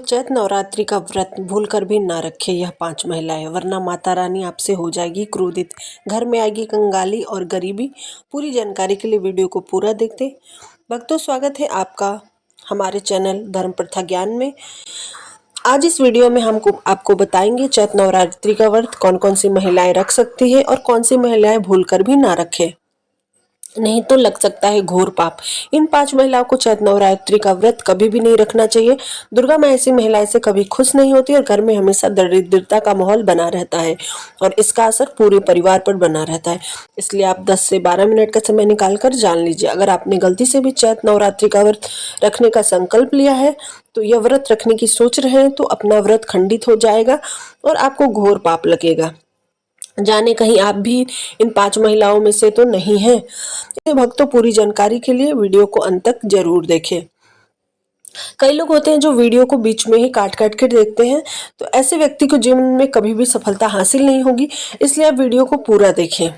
चैत्र नवरात्रि का व्रत भूलकर भी ना रखे यह 5 महिलाएं, वरना माता रानी आपसे हो जाएगी क्रोधित, घर में आएगी कंगाली और गरीबी। पूरी जानकारी के लिए वीडियो को पूरा देखते। भक्तों, स्वागत है आपका हमारे चैनल धर्म प्रथा ज्ञान में। आज इस वीडियो में हमको आपको बताएंगे चैत्र नवरात्रि का व्रत कौन कौन सी महिलाएं रख सकती है और कौन सी महिलाएं भूलकर भी ना रखे, नहीं तो लग सकता है घोर पाप। इन 5 महिलाओं को चैत्र नवरात्रि का व्रत कभी भी नहीं रखना चाहिए। दुर्गा माँ ऐसी महिलाएं से कभी खुश नहीं होती और घर में हमेशा दरिद्रता का माहौल बना रहता है और इसका असर पूरे परिवार पर बना रहता है। इसलिए आप 10 से 12 मिनट का समय निकाल कर जान लीजिए। अगर आपने गलती से भी चैत्र नवरात्रि का व्रत रखने का संकल्प लिया है तो यह व्रत रखने की सोच रहे हैं तो अपना व्रत खंडित हो जाएगा और आपको घोर पाप लगेगा। जाने कहीं आप भी इन 5 महिलाओं में से तो नहीं हैं। इसलिए भक्तों, पूरी जानकारी के लिए वीडियो को अंत तक जरूर देखें। कई लोग होते हैं जो वीडियो को बीच में ही काट काट कर देखते हैं, तो ऐसे व्यक्ति को जीवन में कभी भी सफलता हासिल नहीं होगी। इसलिए आप वीडियो को पूरा देखें।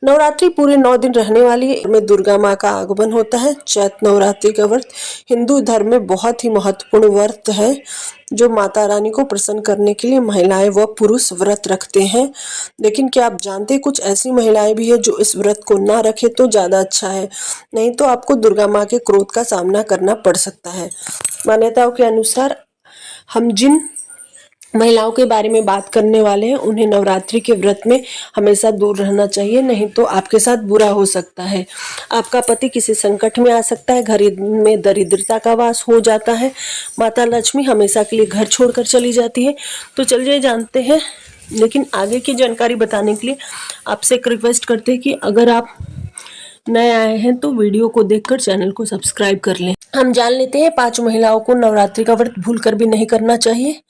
नवरात्रि पूरे 9 दिन रहने वाली है। इसमें दुर्गा माँ का आगमन होता है। चैत्र नवरात्रि का व्रत हिंदू धर्म में बहुत ही महत्वपूर्ण व्रत है, जो माता रानी को प्रसन्न करने के लिए महिलाएं व पुरुष व्रत रखते हैं। लेकिन क्या आप जानते हैं, कुछ ऐसी महिलाएं भी है जो इस व्रत को ना रखे तो ज्यादा अच्छा है, नहीं तो आपको दुर्गा माँ के क्रोध का सामना करना पड़ सकता है। मान्यताओं के अनुसार हम जिन महिलाओं के बारे में बात करने वाले हैं उन्हें नवरात्रि के व्रत में हमेशा दूर रहना चाहिए, नहीं तो आपके साथ बुरा हो सकता है। आपका पति किसी संकट में आ सकता है, घर में दरिद्रता का वास हो जाता है, माता लक्ष्मी हमेशा के लिए घर छोड़कर चली जाती है। तो चलिए जानते हैं, लेकिन आगे की जानकारी बताने के लिए आपसे एक रिक्वेस्ट करते हैं कि अगर आप नए आए हैं तो वीडियो को देखकर चैनल को सब्सक्राइब कर लें। हम जान लेते हैं 5 महिलाओं को नवरात्रि का व्रत भूलकर भी नहीं करना चाहिए।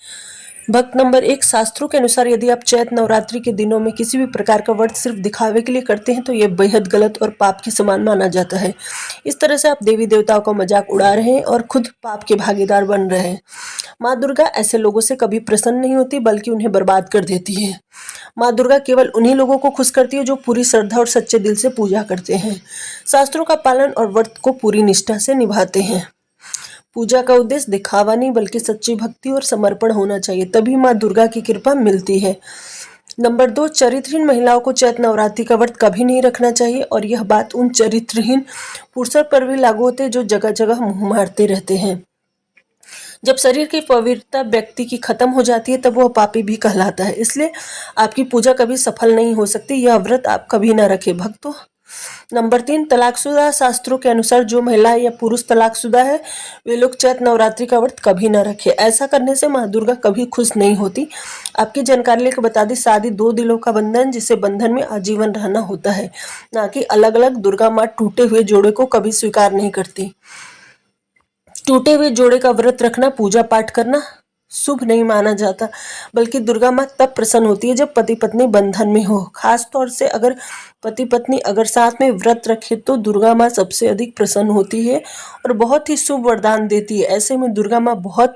भक्त नंबर 1, शास्त्रों के अनुसार यदि आप चैत्र नवरात्रि के दिनों में किसी भी प्रकार का व्रत सिर्फ दिखावे के लिए करते हैं तो यह बेहद गलत और पाप के समान माना जाता है। इस तरह से आप देवी देवताओं का मजाक उड़ा रहे हैं और खुद पाप के भागीदार बन रहे हैं। माँ दुर्गा ऐसे लोगों से कभी प्रसन्न नहीं होती, बल्कि उन्हें बर्बाद कर देती है। माँ दुर्गा केवल उन्हीं लोगों को खुश करती है जो पूरी श्रद्धा और सच्चे दिल से पूजा करते हैं, शास्त्रों का पालन और व्रत को पूरी निष्ठा से निभाते हैं। पूजा का उद्देश्य दिखावा नहीं बल्कि सच्ची भक्ति और समर्पण होना चाहिए, तभी माँ दुर्गा की कृपा मिलती है। नंबर 2, चरित्रहीन महिलाओं को चैत्र नवरात्रि का व्रत कभी नहीं रखना चाहिए और यह बात उन चरित्रहीन पुरुषों पर भी लागू होती है जो जगह जगह मुंह मारते रहते हैं। जब शरीर की पवित्रता व्यक्ति की खत्म हो जाती है तब वह पापी भी कहलाता है। इसलिए आपकी पूजा कभी सफल नहीं हो सकती। यह व्रत आप कभी ना रखें भक्तों। नंबर 3, तलाकशुदा। शास्त्रों के अनुसार जो महिला या पुरुष तलाकशुदा है वे लोग चैत्र नवरात्रि का व्रत कभी ना रखें। ऐसा करने से माँ दुर्गा कभी खुश नहीं होती। आपकी जानकारी लेकर बता दी, शादी 2 दिलों का बंधन, जिसे बंधन में आजीवन रहना होता है, ना कि अलग अलग। दुर्गा माँ टूटे हुए जोड़े को कभी स्वीकार नहीं करती। टूटे हुए जोड़े का व्रत रखना, पूजा पाठ करना शुभ नहीं माना जाता, बल्कि दुर्गा माँ तब प्रसन्न होती है जब पति पत्नी बंधन में हो। खास तौर से अगर पति पत्नी अगर साथ में व्रत रखे तो दुर्गा माँ सबसे अधिक प्रसन्न होती है और बहुत ही शुभ वरदान देती है। ऐसे में दुर्गा माँ बहुत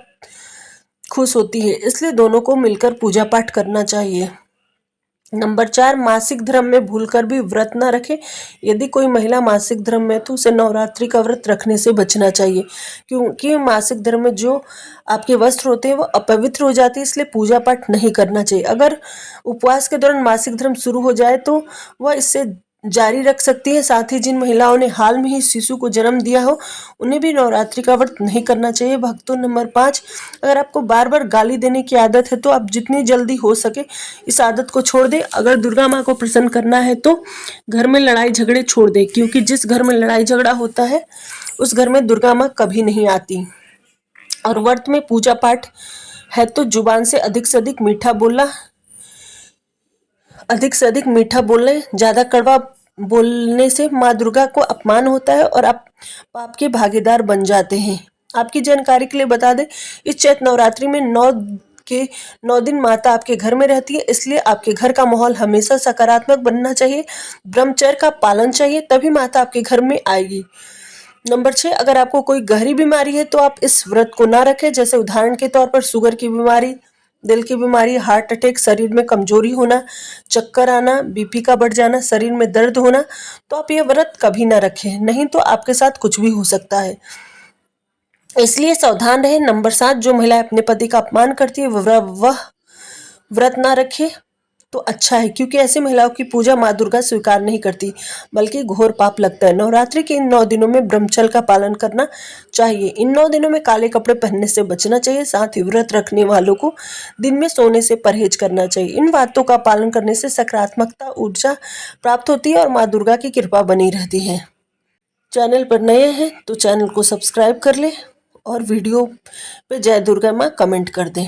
खुश होती है, इसलिए दोनों को मिलकर पूजा पाठ करना चाहिए। नंबर 4, मासिक धर्म में भूलकर भी व्रत न रखे। यदि कोई महिला मासिक धर्म में तो उसे नवरात्रि का व्रत रखने से बचना चाहिए, क्योंकि मासिक धर्म में जो आपके वस्त्र होते हैं वो अपवित्र हो जाते हैं, इसलिए पूजा पाठ नहीं करना चाहिए। अगर उपवास के दौरान मासिक धर्म शुरू हो जाए तो वह इससे जारी रख सकती है। साथ ही जिन महिलाओं ने हाल में ही शिशु को जन्म दिया हो उन्हें भी नवरात्रि का व्रत नहीं करना चाहिए भक्तों। नंबर 5, अगर आपको बार बार गाली देने की आदत है तो आप जितनी जल्दी हो सके इस आदत को छोड़ दें। अगर दुर्गा माँ को प्रसन्न करना है तो घर में लड़ाई झगड़े छोड़ दें, क्योंकि जिस घर में लड़ाई झगड़ा होता है उस घर में दुर्गा माँ कभी नहीं आती। और व्रत में पूजा पाठ है तो जुबान से अधिक मीठा बोलना, ज्यादा कड़वा बोलने से माँ दुर्गा को अपमान होता है और आप पाप के भागीदार बन जाते हैं। आपकी जानकारी के लिए बता दें, इस चैत्र नवरात्रि में 9 दिन माता आपके घर में रहती है, इसलिए आपके घर का माहौल हमेशा सकारात्मक बनना चाहिए। ब्रह्मचर्य का पालन चाहिए, तभी माता आपके घर में आएगी। नंबर 6, अगर आपको कोई गहरी बीमारी है तो आप इस व्रत को ना रखें, जैसे उदाहरण के तौर पर शुगर की बीमारी, दिल की बीमारी, हार्ट अटैक, शरीर में कमजोरी होना, चक्कर आना, बीपी का बढ़ जाना, शरीर में दर्द होना, तो आप यह व्रत कभी ना रखें, नहीं तो आपके साथ कुछ भी हो सकता है। इसलिए सावधान रहे। नंबर 7, जो महिला अपने पति का अपमान करती है वह व्रत ना रखे तो अच्छा है, क्योंकि ऐसी महिलाओं की पूजा माँ दुर्गा स्वीकार नहीं करती, बल्कि घोर पाप लगता है। नवरात्रि के इन 9 दिनों में ब्रह्मचर्य का पालन करना चाहिए। इन 9 दिनों में काले कपड़े पहनने से बचना चाहिए। साथ ही व्रत रखने वालों को दिन में सोने से परहेज करना चाहिए। इन बातों का पालन करने से सकारात्मकता ऊर्जा प्राप्त होती है और माँ दुर्गा की कृपा बनी रहती है। चैनल पर नए हैं तो चैनल को सब्सक्राइब कर ले और वीडियो पे जय दुर्गा माँ कमेंट कर दें।